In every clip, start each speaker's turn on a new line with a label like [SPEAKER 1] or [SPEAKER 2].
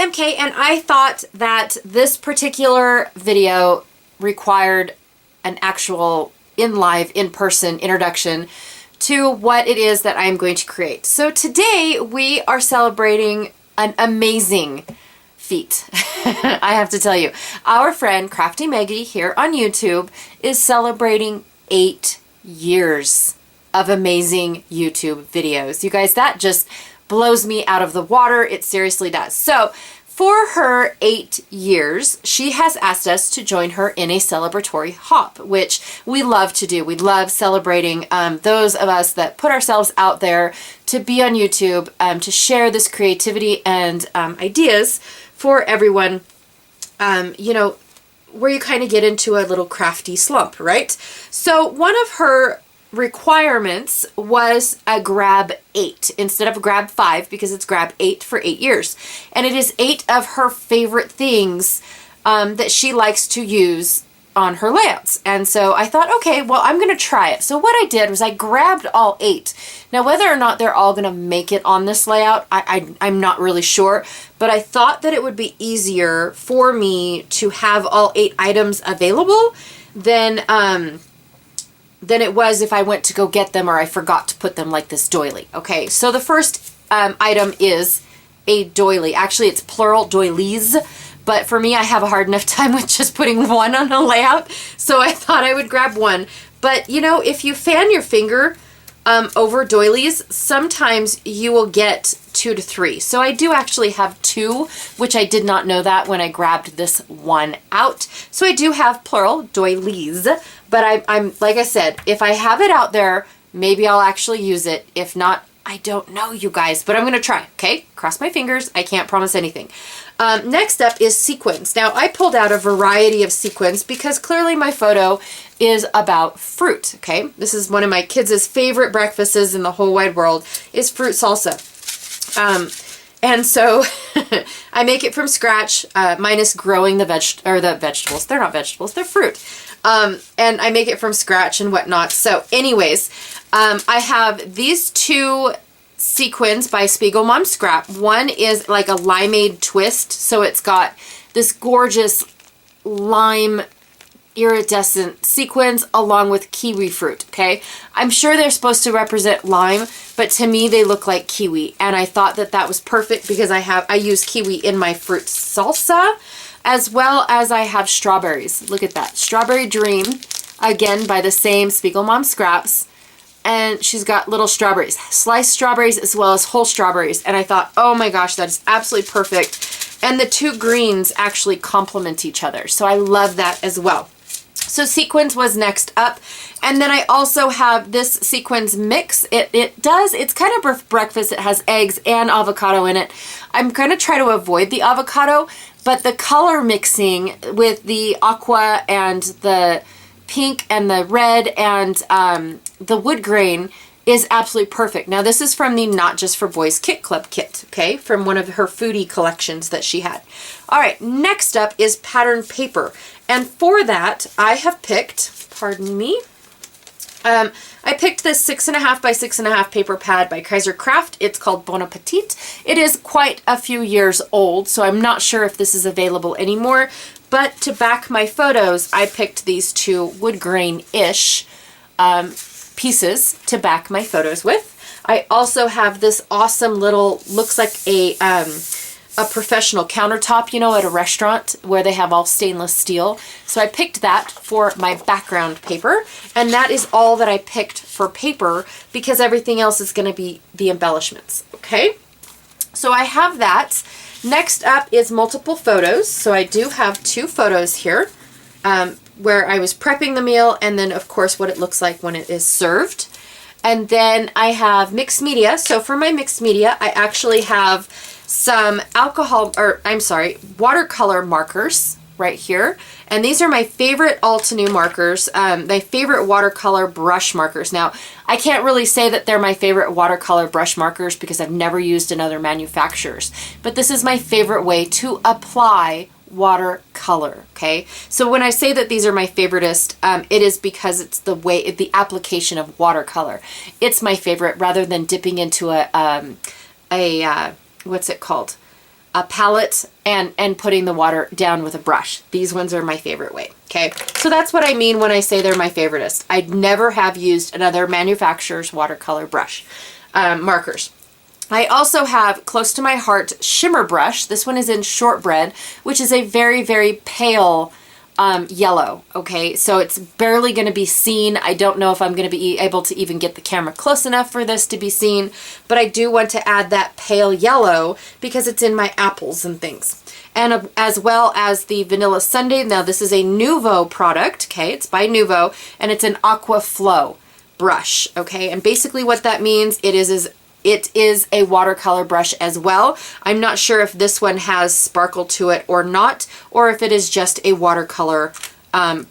[SPEAKER 1] MK, and I thought that this particular video required an actual in-person introduction to what it is that I'm going to create. So today we are celebrating an amazing feat. I have to tell you, our friend Crafty Meggy here on YouTube is celebrating 8 years of amazing YouTube videos. You guys, that just blows me out of the water. It seriously does. So for her 8 years, she has asked us to join her in a celebratory hop, which we love to do. We love celebrating those of us that put ourselves out there to be on YouTube, to share this creativity and ideas for everyone, you know, where you kind of get into a little crafty slump, right? So one of her requirements was a grab 8 instead of a grab 5, because it's grab 8 for 8 years. And it is 8 of her favorite things that she likes to use on her layouts. And so I thought, okay, well, I'm going to try it. So what I did was I grabbed all 8. Now, whether or not they're all going to make it on this layout, I'm not really sure, but I thought that it would be easier for me to have all 8 items available than it was if I went to go get them or I forgot to put them, like this doily. Okay, so the first item is a doily. Actually, it's plural, doilies, but for me, I have a hard enough time with just putting one on a layout, so I thought I would grab one. But, you know, if you fan your finger over doilies, sometimes you will get 2 to 3. So I do actually have 2, which I did not know that when I grabbed this one out. So I do have plural, doilies, but I'm like I said, if I have it out there, maybe I'll actually use it. If not, I don't know, you guys, but I'm going to try, okay? Cross my fingers. I can't promise anything. Next up is sequins. Now, I pulled out a variety of sequins because clearly my photo is about fruit, okay? This is one of my kids' favorite breakfasts in the whole wide world is fruit salsa. And so I make it from scratch, minus growing the vegetables. They're not vegetables, they're fruit. And I make it from scratch and whatnot. So anyways, I have these 2 sequins by Spiegel Mom Scrap. One is like a limeade twist, so it's got this gorgeous lime iridescent sequins along with kiwi fruit, okay? I'm sure they're supposed to represent lime, but to me they look like kiwi, and I thought that that was perfect because I use kiwi in my fruit salsa, as well as I have strawberries. Look at that. Strawberry Dream, again by the same Spiegel Mom Scraps. And she's got little strawberries, sliced strawberries as well as whole strawberries. And I thought, oh my gosh, that is absolutely perfect. And the 2 greens actually complement each other. So I love that as well. So sequins was next up. And then I also have this sequins mix. It's kind of breakfast. It has eggs and avocado in it. I'm going to try to avoid the avocado, but the color mixing with the aqua and the pink and the red and the wood grain is absolutely perfect. Now this is from the Not Just for Boys Kit Club kit, okay, from one of her foodie collections that she had. All right, next up is pattern paper, and for that I have picked, pardon me, I picked this 6.5 by 6.5 paper pad by Kaiser Craft. It's called Bon Appetit. It is quite a few years old, so I'm not sure if this is available anymore. But to back my photos, I picked these 2 wood grain-ish pieces to back my photos with. I also have this awesome little, looks like a professional countertop, you know, at a restaurant where they have all stainless steel. So I picked that for my background paper, and that is all that I picked for paper because everything else is going to be the embellishments, okay? So I have that. Next up is multiple photos. So I do have 2 photos here where I was prepping the meal, and then of course what it looks like when it is served. And then I have mixed media. So for my mixed media, I actually have some watercolor markers right here. And these are my favorite Altenew markers, my favorite watercolor brush markers. Now, I can't really say that they're my favorite watercolor brush markers because I've never used another manufacturer's, but this is my favorite way to apply watercolor, okay? So when I say that these are my favoriteest, it is because it's the application of watercolor. It's my favorite rather than dipping into what's it called? a palette and putting the water down with a brush. These ones are my favorite way. Okay, so that's what I mean when I say they're my favoriteest. I'd never have used another manufacturer's watercolor brush markers. I also have Close to My Heart shimmer brush. This one is in Shortbread, which is a very, very pale yellow. Okay, so it's barely going to be seen. I don't know if I'm going to be able to even get the camera close enough for this to be seen, but I do want to add that pale yellow because it's in my apples and things. And as well as the Vanilla Sundae. Now this is a Nuvo product. Okay, it's by Nuvo, and it's an Aqua Flow brush. Okay, and basically what that means, it is a watercolor brush as well. I'm not sure if this one has sparkle to it or not, or if it is just a watercolor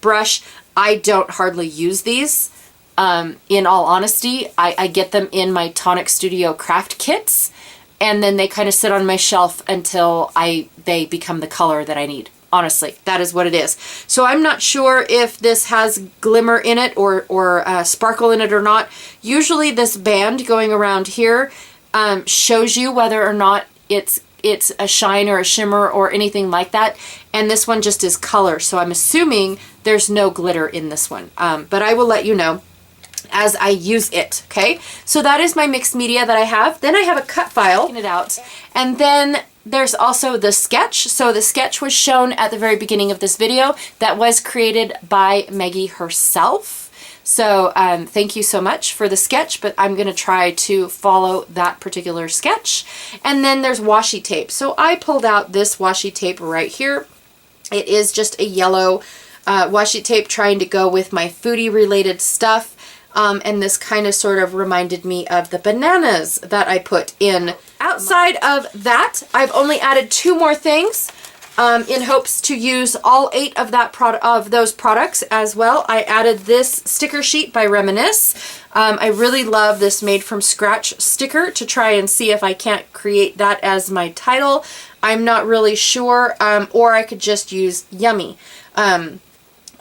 [SPEAKER 1] brush. I don't hardly use these. In all honesty, I get them in my Tonic Studio craft kits, and then they kind of sit on my shelf until they become the color that I need. Honestly, that is what it is. So I'm not sure if this has glimmer in it or sparkle in it or not. Usually this band going around here shows you whether or not it's a shine or a shimmer or anything like that. And this one just is color. So I'm assuming there's no glitter in this one. But I will let you know as I use it. Okay, so that is my mixed media that I have. Then I have a cut file, it out, and then there's also the sketch. So the sketch was shown at the very beginning of this video. That was created by Meggy herself. So thank you so much for the sketch, but I'm going to try to follow that particular sketch. And then there's washi tape. So I pulled out this washi tape right here. It is just a yellow washi tape trying to go with my foodie related stuff. And this kind of sort of reminded me of the bananas that I put in. Outside of that, I've only added 2 more things in hopes to use all 8 of those products as well. I added this sticker sheet by Reminisce. I really love this made from scratch sticker to try and see if I can't create that as my title. I'm not really sure, or I could just use Yummy.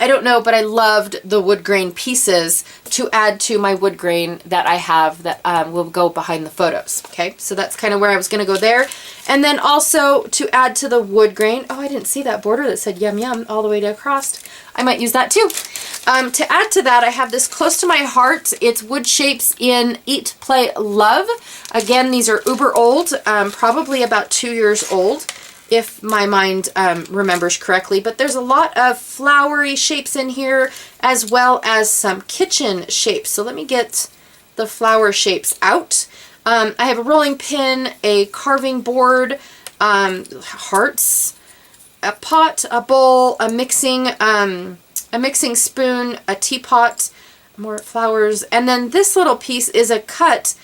[SPEAKER 1] I don't know, but I loved the wood grain pieces to add to my wood grain that I have that will go behind the photos. Okay, so that's kind of where I was going to go there. And then also to add to the wood grain, oh, I didn't see that border that said yum yum all the way across. I might use that too. To add to that, I have this Close to My Heart. It's wood shapes in Eat, Play, Love. Again, these are uber old, probably about 2 years old, if my mind remembers correctly. But there's a lot of flowery shapes in here, as well as some kitchen shapes. So let me get the flower shapes out. I have a rolling pin, a carving board, hearts, a pot, a bowl, a mixing spoon, a teapot, more flowers, and then this little piece is a cut.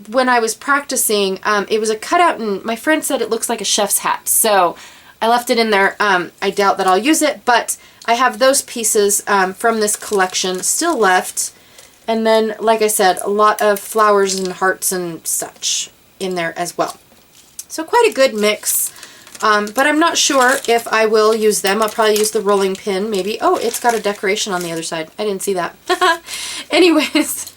[SPEAKER 1] When I was practicing, it was a cutout, and my friend said it looks like a chef's hat, so I left it in there. I doubt that I'll use it, but I have those pieces from this collection still left. And then, like I said, a lot of flowers and hearts and such in there as well. So quite a good mix, but I'm not sure if I will use them. I'll probably use the rolling pin, maybe. Oh, it's got a decoration on the other side. I didn't see that. Anyways.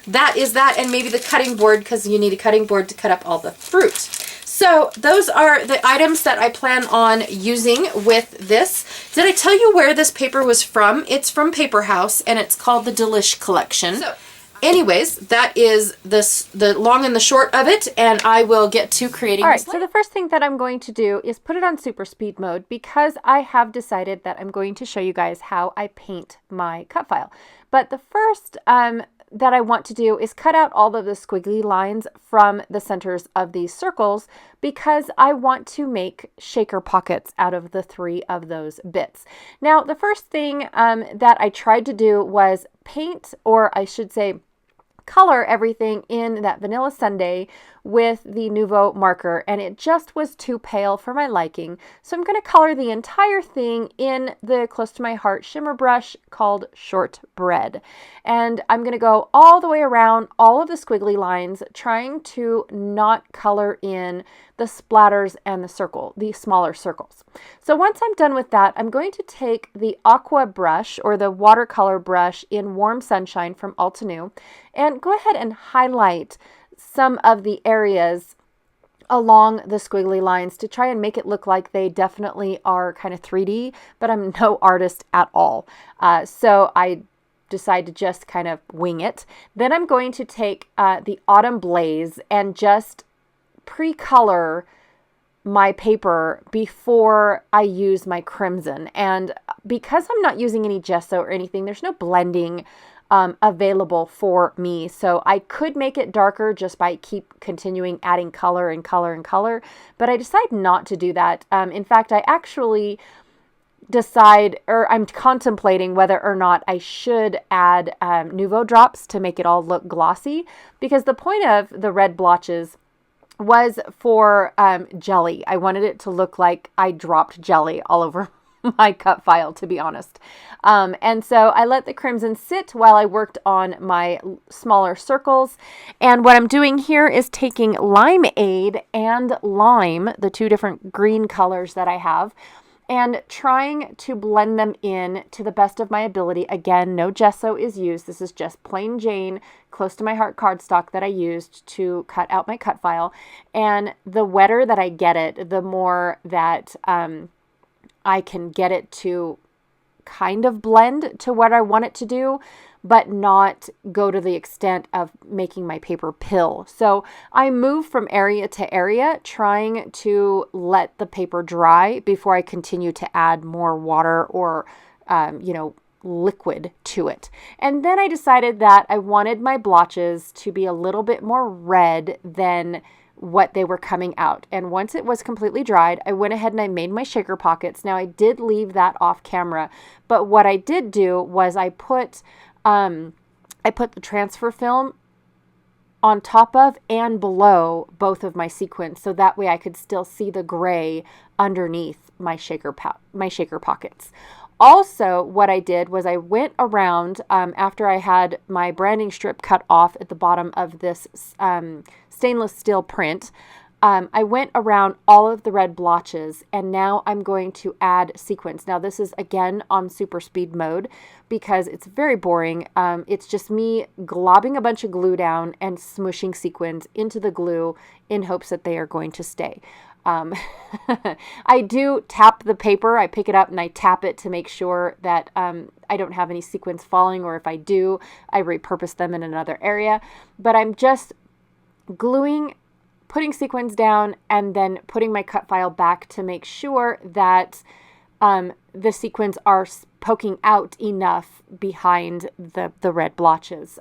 [SPEAKER 1] That is that, and maybe the cutting board, because you need a cutting board to cut up all the fruit. So those are the items that I plan on using with this. Did I tell you where this paper was from? It's from Paper House, and it's called the Delish Collection. So, anyways, that is the long and the short of it, and I will get to creating. All right, so the first thing that I'm going to do is put it on super speed mode, because I have decided that I'm going to show you guys how I paint my cut file. But the first that I want to do is cut out all of the squiggly lines from the centers of these circles, because I want to make shaker pockets out of the 3 of those bits. Now, the first thing that I tried to do was paint, or I should say color everything in that Vanilla Sundae with the Nuvo marker, and it just was too pale for my liking. So I'm going to color the entire thing in the Close to My Heart shimmer brush called Shortbread. And I'm going to go all the way around all of the squiggly lines, trying to not color in the splatters and the smaller circles. So once I'm done with that, I'm going to take the aqua brush, or the watercolor brush in Warm Sunshine from Altenew, and go ahead and highlight some of the areas along the squiggly lines to try and make it look like they definitely are kind of 3D, but I'm no artist at all. So I decide to just kind of wing it. Then I'm going to take the Autumn Blaze and just pre-color my paper before I use my crimson. And because I'm not using any gesso or anything, there's no blending available for me. So I could make it darker just by keep continuing adding color and color and color, but I decide not to do that. In fact, I actually I'm contemplating whether or not I should add Nouveau drops to make it all look glossy, because the point of the red blotches was for jelly. I wanted it to look like I dropped jelly all over my cut file, to be honest. And so I let the crimson sit while I worked on my smaller circles. And what I'm doing here is taking Limeade and Lime, the two different green colors that I have, and trying to blend them in to the best of my ability. Again, no gesso is used. This is just plain Jane, close to my heart cardstock that I used to cut out my cut file. And the wetter that I get it, the more that I can get it to kind of blend to what I want it to do, but not go to the extent of making my paper pill. So I move from area to area, trying to let the paper dry before I continue to add more water or, liquid to it. And then I decided that I wanted my blotches to be a little bit more red than what they were coming out. And once it was completely dried, I went ahead and I made my shaker pockets. Now I did leave that off camera, but what I did do was I put the transfer film on top of and below both of my sequins, so that way I could still see the gray underneath my shaker pockets. Also, what I did was I went around, after I had my branding strip cut off at the bottom of this stainless steel print, I went around all of the red blotches, and now I'm going to add sequins. Now this is again on super speed mode because it's very boring. It's just me globbing a bunch of glue down and smushing sequins into the glue in hopes that they are going to stay. I do tap the paper. I pick it up and I tap it to make sure that I don't have any sequins falling, or if I do, I repurpose them in another area. But I'm just putting sequins down and then putting my cut file back to make sure that the sequins are poking out enough behind the red blotches.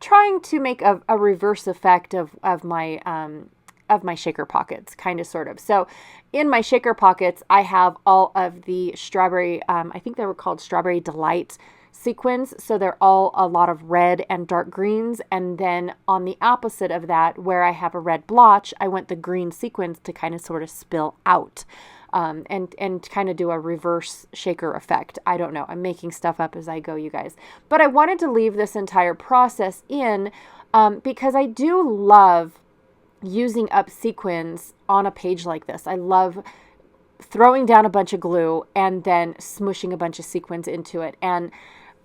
[SPEAKER 1] Trying to make a reverse effect of my shaker pockets, kind of, sort of. So in my shaker pockets, I have all of the strawberry, I think they were called Strawberry Delight sequins. So they're all a lot of red and dark greens. And then on the opposite of that, where I have a red blotch, I want the green sequins to kind of sort of spill out. And kind of do a reverse shaker effect. I don't know. I'm making stuff up as I go, you guys. But I wanted to leave this entire process in because I do love using up sequins on a page like this. I love throwing down a bunch of glue and then smushing a bunch of sequins into it. And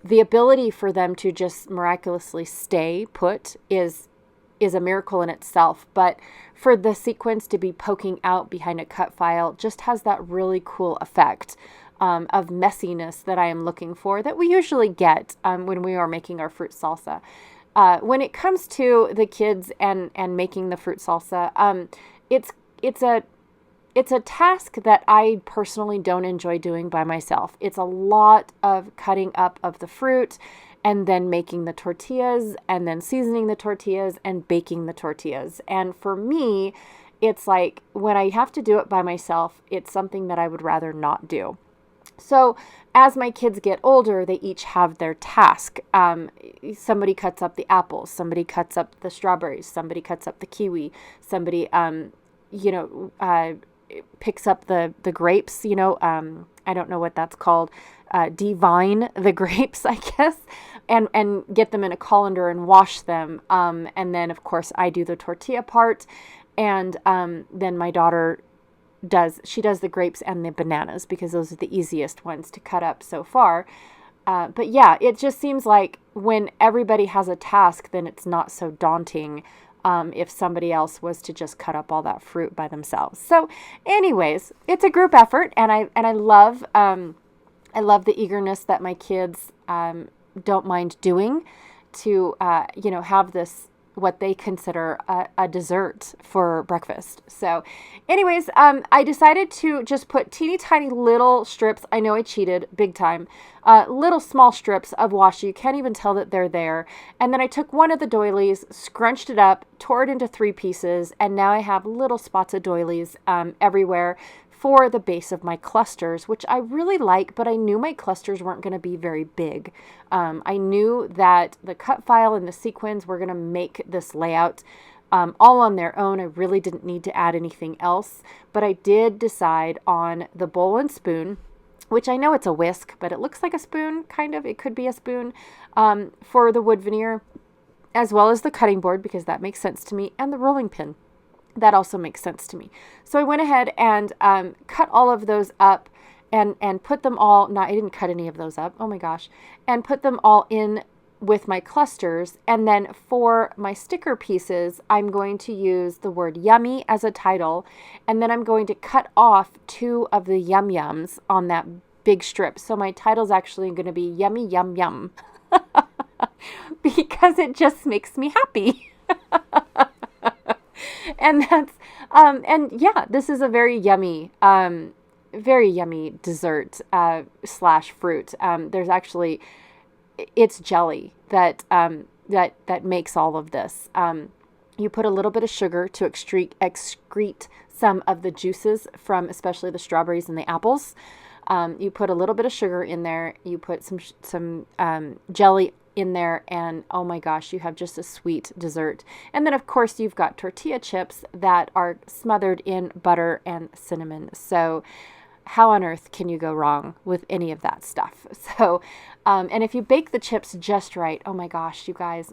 [SPEAKER 1] the ability for them to just miraculously stay put is a miracle in itself. But for the sequins to be poking out behind a cut file just has that really cool effect of messiness that I am looking for, that we usually get when we are making our fruit salsa. When it comes to the kids and making the fruit salsa, it's a task that I personally don't enjoy doing by myself. It's a lot of cutting up of the fruit and then making the tortillas and then seasoning the tortillas and baking the tortillas. And for me, it's like when I have to do it by myself, it's something that I would rather not do. So as my kids get older, they each have their task. Somebody cuts up the apples, somebody cuts up the strawberries, somebody cuts up the kiwi, somebody, picks up the grapes, I don't know what that's called, devine the grapes, I guess, and get them in a colander and wash them. And then, of course, I do the tortilla part, and then my daughter does the grapes and the bananas because those are the easiest ones to cut up so far. But yeah, it just seems like when everybody has a task, then it's not so daunting if somebody else was to just cut up all that fruit by themselves. So anyways, it's a group effort, and I love the eagerness that my kids don't mind doing to have this, what they consider a dessert for breakfast. So anyways, I decided to just put teeny tiny little strips. I know I cheated big time. Little small strips of washi. You can't even tell that they're there. And then I took one of the doilies, scrunched it up, tore it into 3 pieces, and now I have little spots of doilies everywhere for the base of my clusters, which I really like, but I knew my clusters weren't going to be very big. I knew that the cut file and the sequins were going to make this layout all on their own. I really didn't need to add anything else, but I did decide on the bowl and spoon, which I know it's a whisk, but it looks like a spoon, kind of. It could be a spoon, for the wood veneer, as well as the cutting board, because that makes sense to me, and the rolling pin. That also makes sense to me. So I went ahead and cut all of those up and put them all, no, I didn't cut any of those up, oh my gosh, and put them all in with my clusters. And then for my sticker pieces, I'm going to use the word yummy as a title, and then I'm going to cut off 2 of the yum yums on that big strip. So my title's actually going to be Yummy Yum Yum because it just makes me happy. And that's, and yeah, this is a very yummy dessert, slash fruit. There's actually, it's jelly that makes all of this. You put a little bit of sugar to excrete some of the juices from especially the strawberries and the apples. You put a little bit of sugar in there. You put some jelly in there, and oh my gosh, you have just a sweet dessert. And then of course you've got tortilla chips that are smothered in butter and cinnamon. So how on earth can you go wrong with any of that stuff? So, and if you bake the chips just right, oh my gosh, you guys.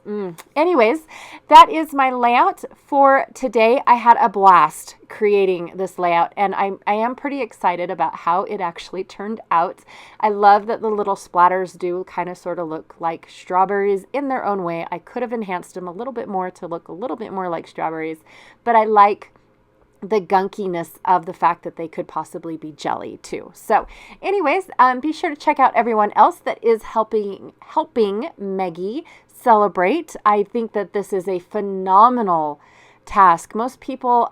[SPEAKER 1] Anyways, that is my layout for today. I had a blast creating this layout, and I am pretty excited about how it actually turned out. I love that the little splatters do kind of sort of look like strawberries in their own way. I could have enhanced them a little bit more to look a little bit more like strawberries, but I like the gunkiness of the fact that they could possibly be jelly too. So anyways, be sure to check out everyone else that is helping Meggy celebrate. I think that this is a phenomenal task. Most people,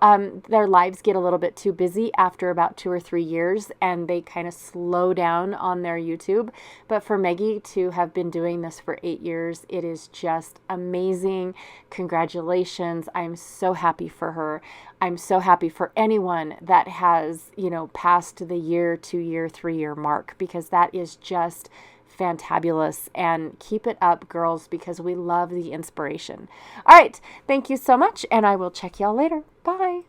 [SPEAKER 1] their lives get a little bit too busy after about 2 or 3 years, and they kind of slow down on their YouTube. But for Meggy to have been doing this for 8 years, it is just amazing. Congratulations. I'm so happy for her. I'm so happy for anyone that has, passed the year, 2 year, 3 year mark, because that is just fantabulous. And keep it up, girls, because we love the inspiration. All right. Thank you so much, and I will check y'all later. Bye.